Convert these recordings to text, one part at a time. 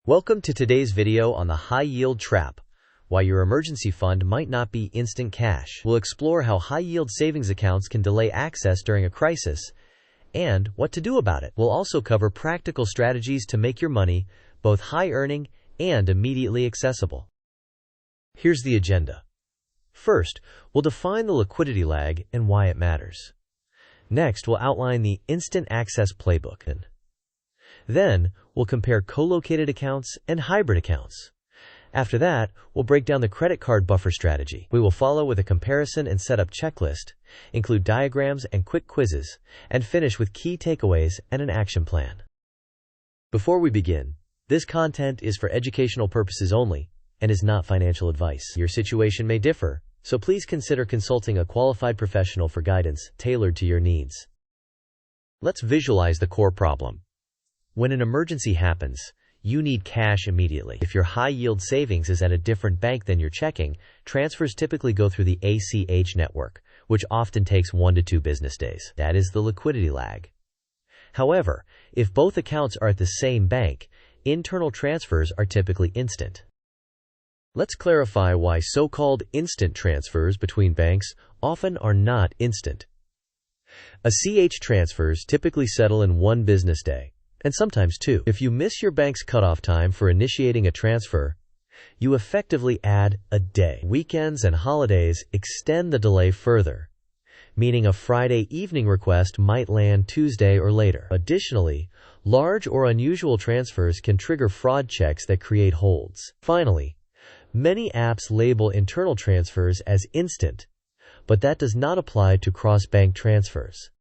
Welcome to today's video on the high-yield trap, why your emergency fund might not be instant cash. We'll explore how high-yield savings accounts can delay access during a crisis and what to do about it. We'll also cover practical strategies to make your money both high-earning and immediately accessible. Here's the agenda. First, we'll define the liquidity lag and why it matters. Next, we'll outline the Instant Access Playbook. Then, we'll compare co-located accounts and hybrid accounts. After that, we'll break down the credit card buffer strategy. We will follow with a comparison and setup checklist, include diagrams and quick quizzes, and finish with key takeaways and an action plan. Before we begin, this content is for educational purposes only and is not financial advice. Your situation may differ, so please consider consulting a qualified professional for guidance tailored to your needs. Let's visualize the core problem. When an emergency happens, you need cash immediately. If your high-yield savings is at a different bank than your checking, transfers typically go through the ACH network, which often takes 1 to 2 business days. That is the liquidity lag. However, if both accounts are at the same bank, internal transfers are typically instant. Let's clarify why so-called instant transfers between banks often are not instant. ACH transfers typically settle in 1 business day, and sometimes 2. If you miss your bank's cutoff time for initiating a transfer, you effectively add a day. Weekends and holidays extend the delay further, meaning a Friday evening request might land Tuesday or later. Additionally, large or unusual transfers can trigger fraud checks that create holds. Finally, many apps label internal transfers as instant, but that does not apply to cross-bank transfers.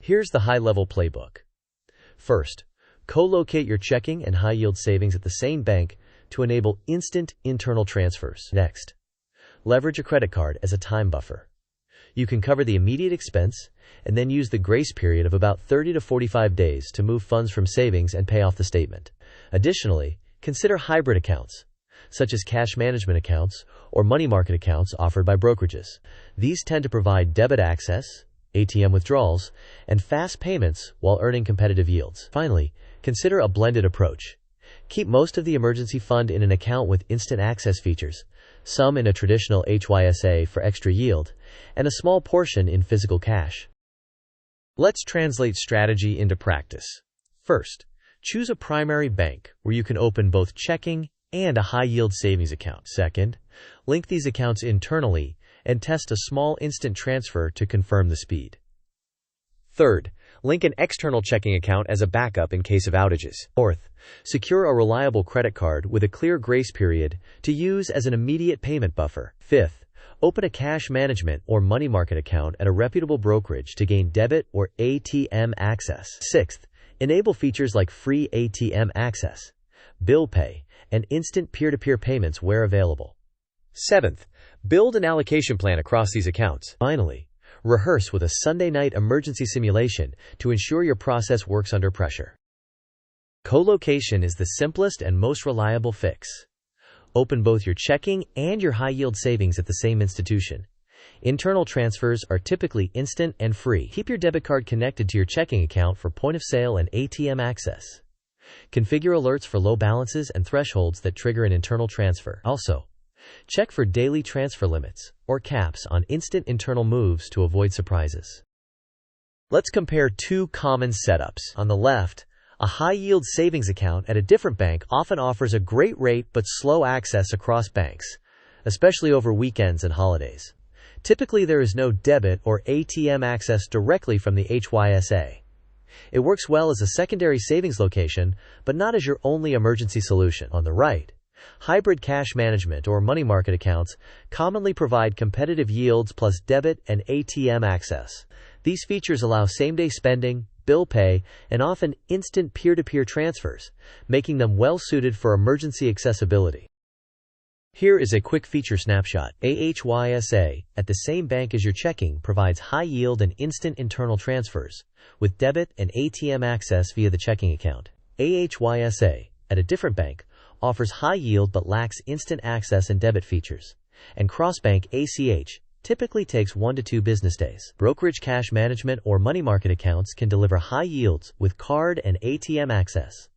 Here's the high-level playbook. First, co-locate your checking and high-yield savings at the same bank to enable instant internal transfers. Next, leverage a credit card as a time buffer. You can cover the immediate expense and then use the grace period of about 30 to 45 days to move funds from savings and pay off the statement. Additionally, consider hybrid accounts, such as cash management accounts or money market accounts offered by brokerages. These tend to provide debit access, ATM withdrawals, and fast payments while earning competitive yields. Finally, consider a blended approach. Keep most of the emergency fund in an account with instant access features, some in a traditional HYSA for extra yield, and a small portion in physical cash. Let's translate strategy into practice. First, choose a primary bank where you can open both checking and a high-yield savings account. Second, link these accounts internally and test a small instant transfer to confirm the speed. Third, link an external checking account as a backup in case of outages. Fourth, secure a reliable credit card with a clear grace period to use as an immediate payment buffer. Fifth, open a cash management or money market account at a reputable brokerage to gain debit or ATM access. Sixth, enable features like free ATM access, bill pay, and instant peer-to-peer payments where available. Seventh, build an allocation plan across these accounts. Finally, rehearse with a Sunday night emergency simulation to ensure your process works under pressure. Co-location is the simplest and most reliable fix. Open both your checking and your high-yield savings at the same institution. Internal transfers are typically instant and free. Keep your debit card connected to your checking account for point-of-sale and ATM access. Configure alerts for low balances and thresholds that trigger an internal transfer. Also, check for daily transfer limits or caps on instant internal moves to avoid surprises. Let's compare 2 common setups. On the left, a high-yield savings account at a different bank often offers a great rate but slow access across banks, especially over weekends and holidays. Typically, there is no debit or ATM access directly from the HYSA. It works well as a secondary savings location, but not as your only emergency solution. On the right, hybrid cash management or money market accounts commonly provide competitive yields plus debit and ATM access. These features allow same-day spending, bill pay, and often instant peer-to-peer transfers, making them well-suited for emergency accessibility. Here is a quick feature snapshot. A HYSA, at the same bank as your checking, provides high-yield and instant internal transfers, with debit and ATM access via the checking account. A HYSA, at a different bank, offers high yield but lacks instant access and debit features, and cross-bank ACH typically takes 1 to 2 business days. Brokerage cash management or money market accounts can deliver high yields with card and ATM access,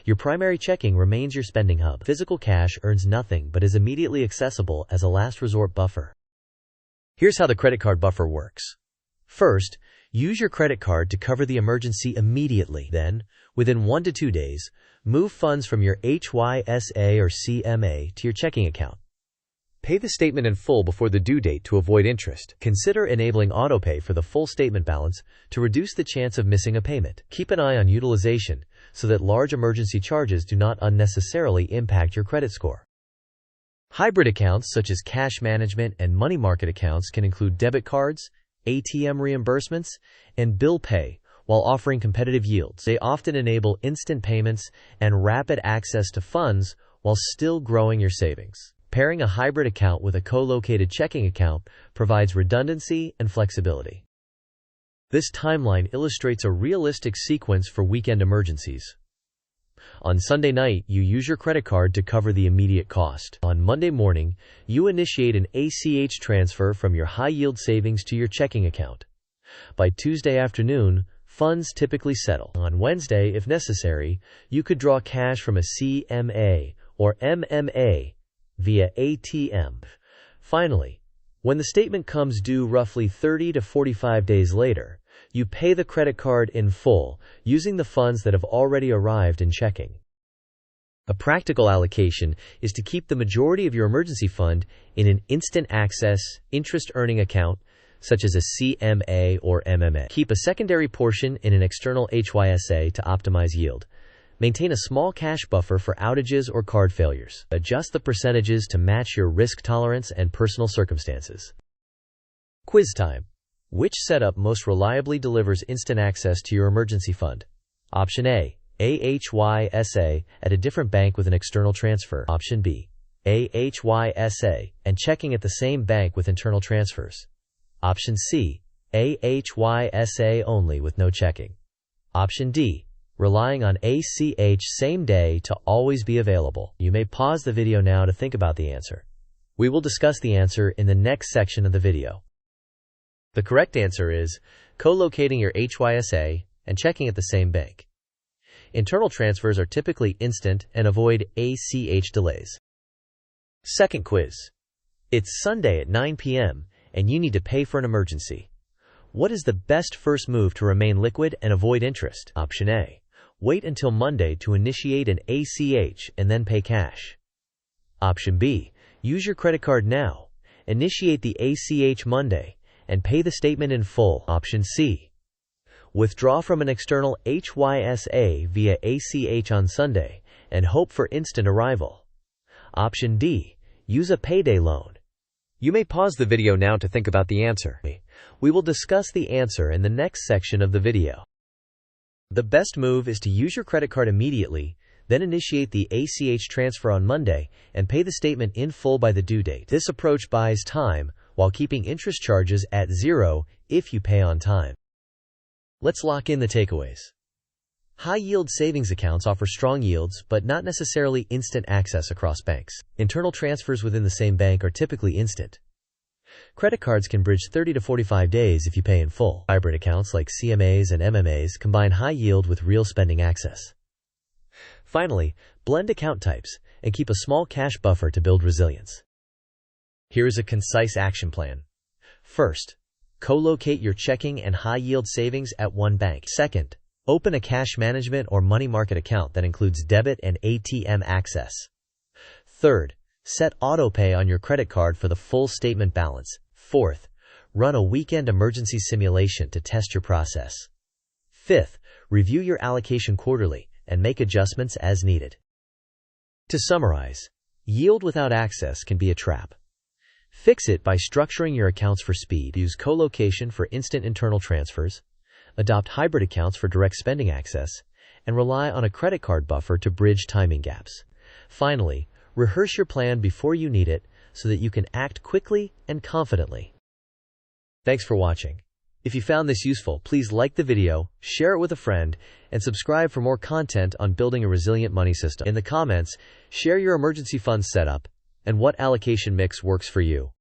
Your primary checking remains your spending hub. Physical cash earns nothing but is immediately accessible as a last resort buffer. Here's how the credit card buffer works. First, use your credit card to cover the emergency immediately. Then, within 1 to 2 days, move funds from your HYSA or CMA to your checking account. Pay the statement in full before the due date to avoid interest. Consider enabling autopay for the full statement balance to reduce the chance of missing a payment. Keep an eye on utilization so that large emergency charges do not unnecessarily impact your credit score. Hybrid accounts such as cash management and money market accounts can include debit cards, ATM reimbursements, and bill pay while offering competitive yields. They often enable instant payments and rapid access to funds while still growing your savings. Pairing a hybrid account with a co-located checking account provides redundancy and flexibility. This timeline illustrates a realistic sequence for weekend emergencies. On Sunday night, you use your credit card to cover the immediate cost. On Monday morning, you initiate an ACH transfer from your high-yield savings to your checking account. By Tuesday afternoon, funds typically settle. On Wednesday, if necessary, you could draw cash from a CMA or MMA via ATM. Finally, when the statement comes due roughly 30 to 45 days later, you pay the credit card in full using the funds that have already arrived in checking. A practical allocation is to keep the majority of your emergency fund in an instant access, interest-earning account, such as a CMA or MMA. Keep a secondary portion in an external HYSA to optimize yield. Maintain a small cash buffer for outages or card failures. Adjust the percentages to match your risk tolerance and personal circumstances. Quiz time. Which setup most reliably delivers instant access to your emergency fund? Option A, HYSA at a different bank with an external transfer. Option B, HYSA and checking at the same bank with internal transfers. Option C, HYSA only with no checking. Option D, relying on ACH same day to always be available. You may pause the video now to think about the answer. We will discuss the answer in the next section of the video. The correct answer is co-locating your HYSA and checking at the same bank. Internal transfers are typically instant and avoid ACH delays. Second quiz. It's Sunday at 9 p.m. and you need to pay for an emergency. What is the best first move to remain liquid and avoid interest? Option A. Wait until Monday to initiate an ACH and then pay cash. Option B. Use your credit card now. Initiate the ACH Monday and pay the statement in full. Option C. Withdraw from an external HYSA via ACH on Sunday and hope for instant arrival. Option D. Use a payday loan. You may pause the video now to think about the answer. We will discuss the answer in the next section of the video. The best move is to use your credit card immediately, then initiate the ACH transfer on Monday and pay the statement in full by the due date. This approach buys time while keeping interest charges at zero if you pay on time. Let's lock in the takeaways. High-yield savings accounts offer strong yields, but not necessarily instant access across banks. Internal transfers within the same bank are typically instant. Credit cards can bridge 30 to 45 days if you pay in full. Hybrid accounts like CMAs and MMAs combine high yield with real spending access. Finally, blend account types and keep a small cash buffer to build resilience. Here is a concise action plan. First, co-locate your checking and high-yield savings at one bank. Second, open a cash management or money market account that includes debit and ATM access. Third, set autopay on your credit card for the full statement balance. Fourth, run a weekend emergency simulation to test your process. Fifth, review your allocation quarterly and make adjustments as needed. To summarize, yield without access can be a trap. Fix it by structuring your accounts for speed. Use co-location for instant internal transfers. Adopt hybrid accounts for direct spending access, and rely on a credit card buffer to bridge timing gaps. Finally, rehearse your plan before you need it so that you can act quickly and confidently. Thanks for watching. If you found this useful, please like the video, share it with a friend, and subscribe for more content on building a resilient money system. In the comments, share your emergency fund setup and what allocation mix works for you.